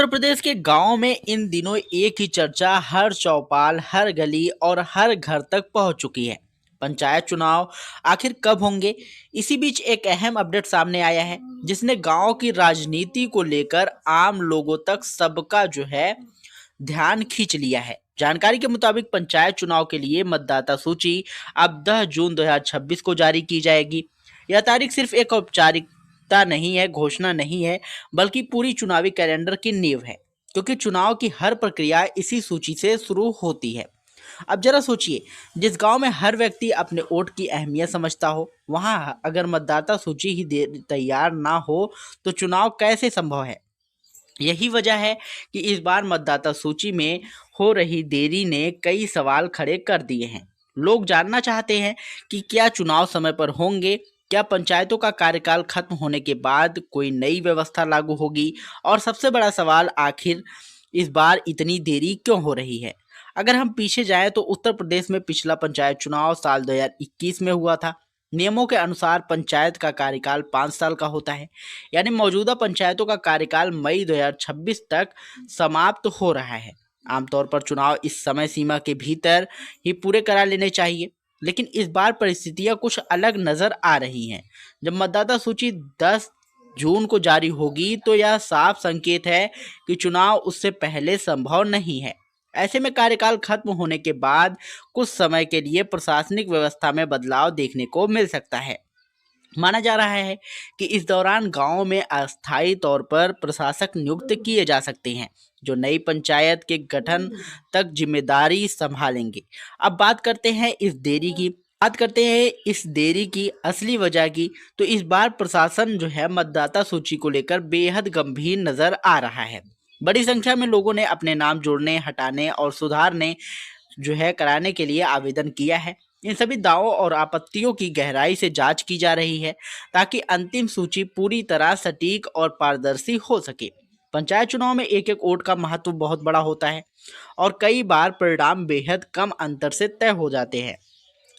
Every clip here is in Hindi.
उत्तर प्रदेश के गांव में इन दिनों एक ही चर्चा हर चौपाल, हर गली और हर घर तक पहुंच चुकी है। पंचायत चुनाव आखिर कब होंगे? इसी बीच एक अहम अपडेट सामने आया है, जिसने गांव की राजनीति को लेकर आम लोगों तक सबका ध्यान खींच लिया है। जानकारी के मुताबिक पंचायत चुनाव के लिए मतदाता सूची अब 10 जून 2026 को जारी की जाएगी। यह तारीख सिर्फ एक औपचारिकता नहीं है, घोषणा नहीं है, बल्कि पूरी चुनावी कैलेंडर की नींव है, क्योंकि चुनाव की हर प्रक्रिया इसी सूची से शुरू होती है। अब जरा सोचिए, जिस गांव में हर व्यक्ति अपने वोट की अहमियत समझता हो, वहां अगर मतदाता सूची ही तैयार ना हो तो चुनाव कैसे संभव है? यही वजह है कि इस बार मतदाता सूची में हो रही देरी ने कई सवाल खड़े कर दिए हैं। लोग जानना चाहते हैं कि क्या चुनाव समय पर होंगे, क्या पंचायतों का कार्यकाल खत्म होने के बाद कोई नई व्यवस्था लागू होगी, और सबसे बड़ा सवाल, आखिर इस बार इतनी देरी क्यों हो रही है? अगर हम पीछे जाएं तो उत्तर प्रदेश में पिछला पंचायत चुनाव साल 2021 में हुआ था। नियमों के अनुसार पंचायत का कार्यकाल 5 साल का होता है, यानी मौजूदा पंचायतों का कार्यकाल मई 2026 तक समाप्त हो रहा है। आमतौर पर चुनाव इस समय सीमा के भीतर ही पूरे करा लेने चाहिए, लेकिन इस बार परिस्थितियां कुछ अलग नजर आ रही हैं। जब मतदाता सूची 10 जून को जारी होगी तो यह साफ संकेत है कि चुनाव उससे पहले संभव नहीं है। ऐसे में कार्यकाल खत्म होने के बाद कुछ समय के लिए प्रशासनिक व्यवस्था में बदलाव देखने को मिल सकता है। माना जा रहा है कि इस दौरान गांव में अस्थायी तौर पर प्रशासक नियुक्त किए जा सकते हैं, जो नई पंचायत के गठन तक जिम्मेदारी संभालेंगे। अब बात करते हैं इस देरी की असली वजह की। तो इस बार प्रशासन मतदाता सूची को लेकर बेहद गंभीर नजर आ रहा है। बड़ी संख्या में लोगों ने अपने नाम जोड़ने, हटाने और सुधारने कराने के लिए आवेदन किया है। इन सभी दावों और आपत्तियों की गहराई से जांच की जा रही है, ताकि अंतिम सूची पूरी तरह सटीक और पारदर्शी हो सके। पंचायत चुनाव में एक एक वोट का महत्व बहुत बड़ा होता है, और कई बार परिणाम बेहद कम अंतर से तय हो जाते हैं।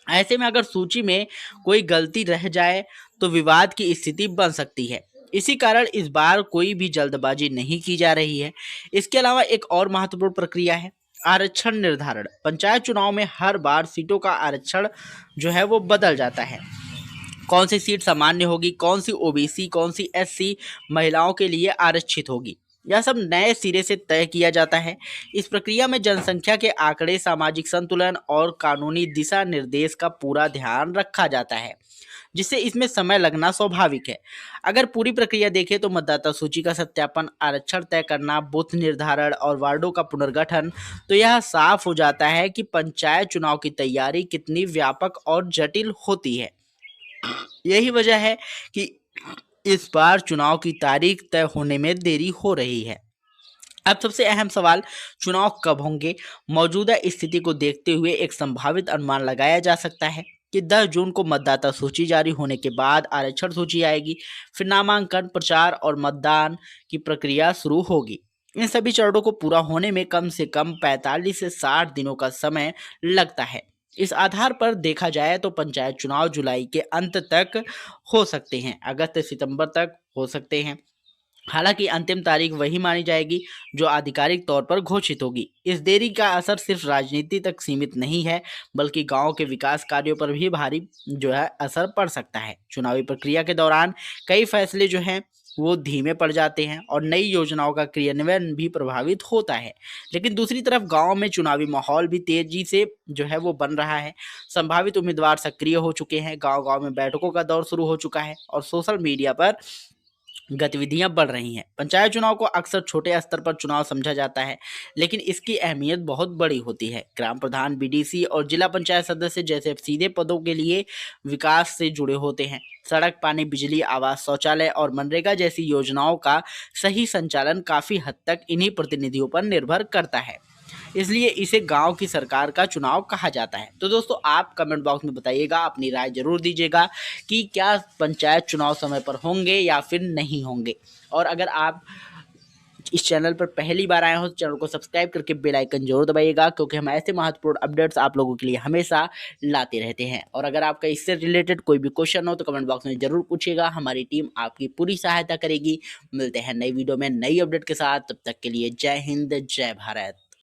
ऐसे में अगर सूची में कोई गलती रह जाए तो विवाद की स्थिति बन सकती है। इसी कारण इस बार कोई भी जल्दबाजी नहीं की जा रही है। इसके अलावा एक और महत्वपूर्ण प्रक्रिया है आरक्षण निर्धारण। पंचायत चुनाव में हर बार सीटों का आरक्षण वो बदल जाता है। कौन सी सीट सामान्य होगी, कौन सी ओबीसी, कौन सी एससी, महिलाओं के लिए आरक्षित होगी, यह सब नए सिरे से तय किया जाता है। इस प्रक्रिया में जनसंख्या के आंकड़े, सामाजिक संतुलन और कानूनी दिशा निर्देश का पूरा ध्यान रखा जाता है, जिससे इसमें समय लगना स्वाभाविक है। अगर पूरी प्रक्रिया देखें तो मतदाता सूची का सत्यापन, आरक्षण तय करना, बूथ निर्धारण और वार्डों का पुनर्गठन, तो यह साफ हो जाता है कि पंचायत चुनाव की तैयारी कितनी व्यापक और जटिल होती है। यही वजह है कि इस बार चुनाव की तारीख तय होने में देरी हो रही है। अब सबसे अहम सवाल, चुनाव कब होंगे? मौजूदा स्थिति को देखते हुए एक संभावित अनुमान लगाया जा सकता है कि 10 जून को मतदाता सूची जारी होने के बाद आरक्षण सूची आएगी, फिर नामांकन, प्रचार और मतदान की प्रक्रिया शुरू होगी। इन सभी चरणों को पूरा होने में कम से कम 45 से 60 दिनों का समय लगता है। इस आधार पर देखा जाए तो पंचायत चुनाव जुलाई के अंत तक हो सकते हैं, अगस्त सितंबर तक हो सकते हैं। हालांकि अंतिम तारीख वही मानी जाएगी जो आधिकारिक तौर पर घोषित होगी। इस देरी का असर सिर्फ राजनीति तक सीमित नहीं है, बल्कि गांव के विकास कार्यों पर भी भारी असर पड़ सकता है। चुनावी प्रक्रिया के दौरान कई फैसले वो धीमे पड़ जाते हैं और नई योजनाओं का क्रियान्वयन भी प्रभावित होता है। लेकिन दूसरी तरफ गांव में चुनावी माहौल भी तेजी से वो बन रहा है। संभावित उम्मीदवार सक्रिय हो चुके हैं, गांव गांव में बैठकों का दौर शुरू हो चुका है और सोशल मीडिया पर गतिविधियां बढ़ रही हैं। पंचायत चुनाव को अक्सर छोटे स्तर पर चुनाव समझा जाता है, लेकिन इसकी अहमियत बहुत बड़ी होती है। ग्राम प्रधान, बीडीसी और जिला पंचायत सदस्य जैसे सीधे पदों के लिए विकास से जुड़े होते हैं। सड़क, पानी, बिजली, आवास, शौचालय और मनरेगा जैसी योजनाओं का सही संचालन काफी हद तक इन्हीं प्रतिनिधियों पर निर्भर करता है। इसलिए इसे गांव की सरकार का चुनाव कहा जाता है। तो दोस्तों, आप कमेंट बॉक्स में बताइएगा, अपनी राय जरूर दीजिएगा कि क्या पंचायत चुनाव समय पर होंगे या फिर नहीं होंगे। और अगर आप इस चैनल पर पहली बार आए हो तो चैनल को सब्सक्राइब करके बेल आइकन जरूर दबाइएगा, क्योंकि हम ऐसे महत्वपूर्ण अपडेट्स आप लोगों के लिए हमेशा लाते रहते हैं। और अगर आपका इससे रिलेटेड कोई भी क्वेश्चन हो तो कमेंट बॉक्स में जरूर पूछिएगा, हमारी टीम आपकी पूरी सहायता करेगी। मिलते हैं नई वीडियो में नई अपडेट के साथ, तब तक के लिए जय हिंद जय भारत।